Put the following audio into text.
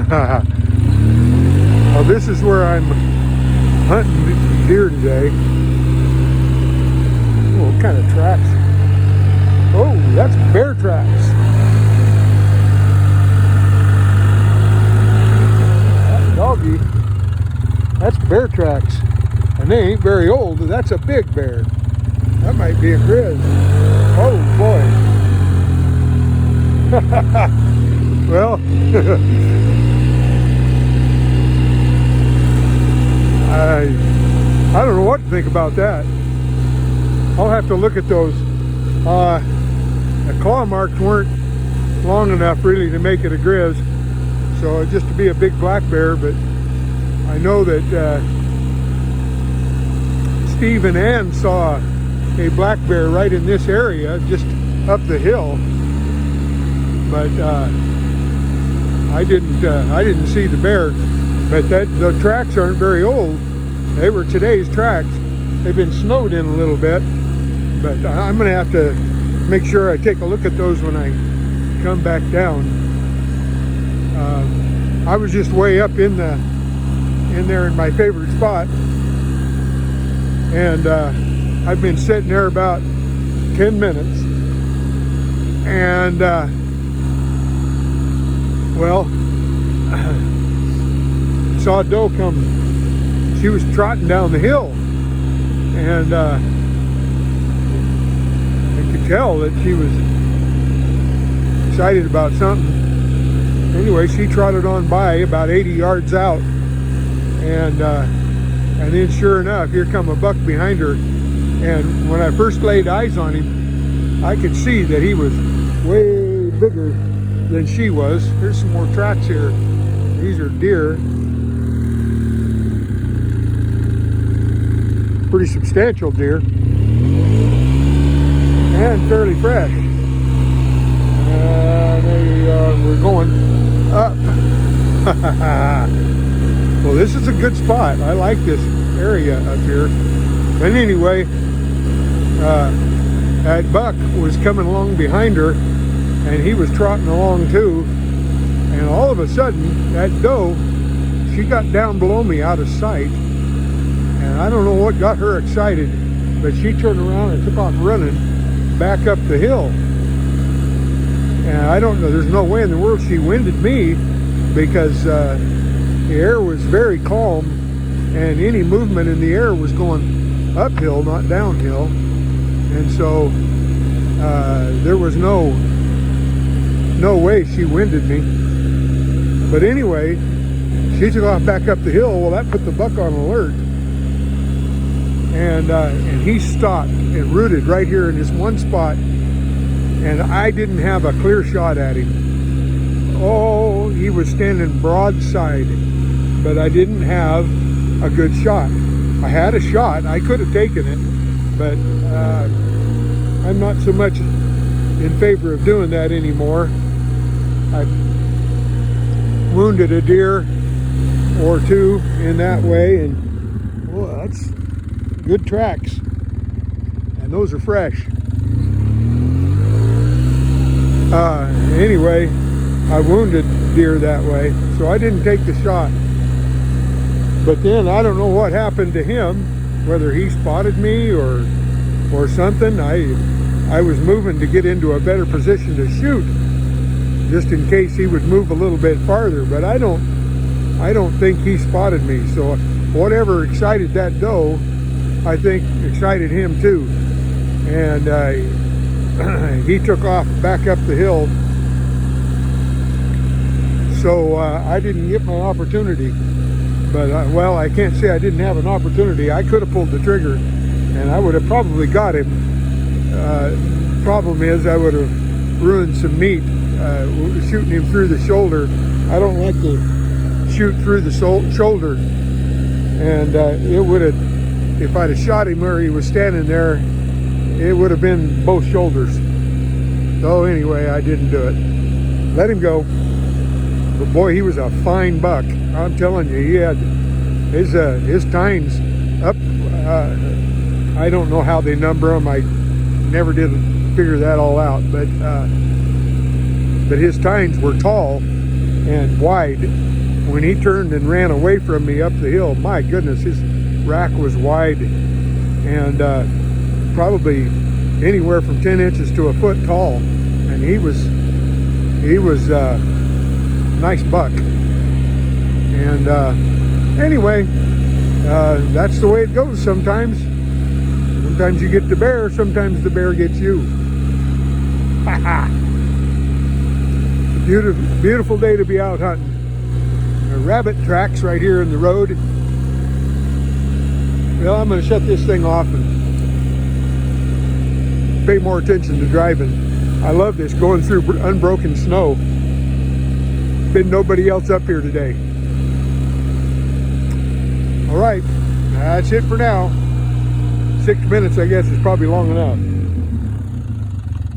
Well, this is where I'm hunting deer today. Oh, what kind of tracks? Oh, that's bear tracks. That doggy, that's bear tracks. And they ain't very old. That's a big bear. That might be a grizz. Oh boy. Well, I don't know what to think about that. I'll have to look at those. The claw marks weren't long enough really to make it a grizz, so just to be a big black bear. But I know that Steve and Ann saw a black bear right in this area, just up the hill. But I didn't see the bear. But the tracks aren't very old. They were today's tracks. They've been snowed in a little bit, but I'm going to have to make sure I take a look at those when I come back down. I was just way up in there in my favorite spot, and I've been sitting there about 10 minutes, and well, saw a doe come. She was trotting down the hill, and I could tell that she was excited about something. Anyway, she trotted on by about 80 yards out, and then sure enough, here come a buck behind her. And when I first laid eyes on him, I could see that he was way bigger than she was. Here's some more tracks here. These are deer. Pretty substantial deer. And fairly fresh. We're going up. Well, this is a good spot. I like this area up here. But anyway, that buck was coming along behind her, and he was trotting along too. And all of a sudden, that doe, she got down below me out of sight. And I don't know what got her excited, but she turned around and took off running back up the hill. And I don't know, there's no way in the world she winded me, because the air was very calm, and any movement in the air was going uphill, not downhill. And so there was no way she winded me. But anyway, she took off back up the hill. Well, that put the buck on alert. And he stopped and rooted right here in this one spot, and I didn't have a clear shot at him. Oh, he was standing broadside, but I didn't have a good shot. I had a shot, I could have taken it, but I'm not so much in favor of doing that anymore. I've wounded a deer or two in that way, and well, that's good tracks, and those are fresh. Anyway, I wounded deer that way, so I didn't take the shot. But then I don't know what happened to him, whether he spotted me or something. I was moving to get into a better position to shoot, just in case he would move a little bit farther. But I don't think he spotted me. So whatever excited that doe, I think excited him too. And he took off back up the hill. So I didn't get my opportunity. But well, I can't say I didn't have an opportunity. I could have pulled the trigger, and I would have probably got him. Problem is, I would have ruined some meat shooting him through the shoulder. I don't like to shoot through the shoulder, and it would have, if I'd have shot him where he was standing there, it would have been both shoulders. So anyway, I didn't do it. Let him go. But boy, he was a fine buck. I'm telling you, he had his tines up. I don't know how they number them. I never did figure that all out. But his tines were tall, and wide. When he turned and ran away from me up the hill, my goodness, his rack was wide and probably anywhere from 10 inches to a foot tall. And he was a nice buck. And anyway, that's the way it goes sometimes. Sometimes you get the bear, sometimes the bear gets you. Beautiful, beautiful day to be out hunting. There are rabbit tracks right here in the road. Well, I'm going to shut this thing off and pay more attention to driving. I love this, going through unbroken snow. Been nobody else up here today. All right, that's it for now. 6 minutes, I guess, is probably long enough.